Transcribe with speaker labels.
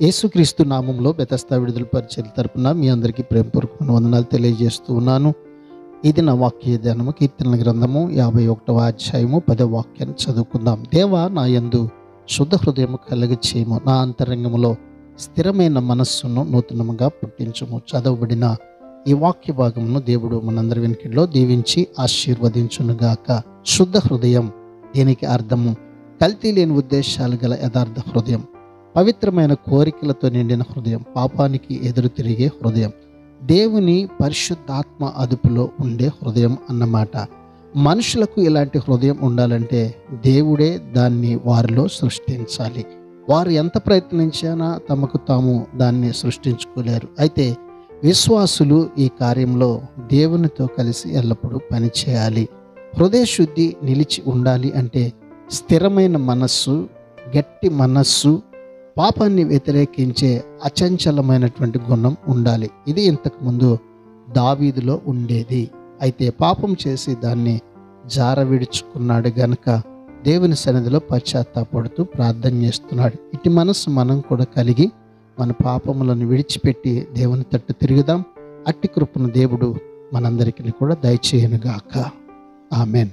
Speaker 1: యేసుక్రీస్తు నామంలో బెతస్తా విడుదల పరిచర్య తరపున మీ అందరికీ ప్రేమపూర్వకమైన వందనాలు తెలియజేస్తూ ఉన్నాను. ఇది నా వాక్య ధ్యానము. కీర్తనల గ్రంథము 51వ అధ్యాయము 10వ వాక్యాన్ని చదువుకుందాం. దేవా, నా యందు శుద్ధ హృదయము కలగచేయము, నా అంతరంగములో స్థిరమైన మనస్సును నూతనముగా పుట్టించుము. చదవబడిన ఈ వాక్య భాగమును దేవుడు మనందరి వెనుకలో దీవించి ఆశీర్వదించునుగాక. శుద్ధ హృదయం దీనికి అర్థము కల్తీ లేని ఉద్దేశాలు గల యథార్థ హృదయం, పవిత్రమైన కోరికలతో నిండిన హృదయం, పాపానికి ఎదురు తిరిగే హృదయం, దేవుని పరిశుద్ధాత్మ అదుపులో ఉండే హృదయం అన్నమాట. మనుషులకు ఇలాంటి హృదయం ఉండాలంటే దేవుడే దాన్ని వారిలో సృష్టించాలి. వారు ఎంత ప్రయత్నించినా తమకు తాము దాన్ని సృష్టించుకోలేరు. అయితే విశ్వాసులు ఈ కార్యంలో దేవునితో కలిసి ఎల్లప్పుడూ పనిచేయాలి. హృదయ శుద్ధి నిలిచి ఉండాలి అంటే స్థిరమైన మనస్సు, గట్టి మనస్సు, పాపాన్ని వ్యతిరేకించే అచంచలమైనటువంటి గుణం ఉండాలి. ఇది ఇంతకుముందు దావీదులో ఉండేది. అయితే పాపం చేసి దాన్ని జారవిడుచుకున్నాడు గనుక దేవుని సన్నిధిలో పశ్చాత్తాపడుతూ ప్రార్థన చేస్తున్నాడు. ఇటు మనస్సు మనం కూడా కలిగి మన పాపములను విడిచిపెట్టి దేవుని తట్టు తిరుగుదాం. అట్టి కృపను దేవుడు మనందరికీ కూడా దయచేయనుగాక. ఆమెన్.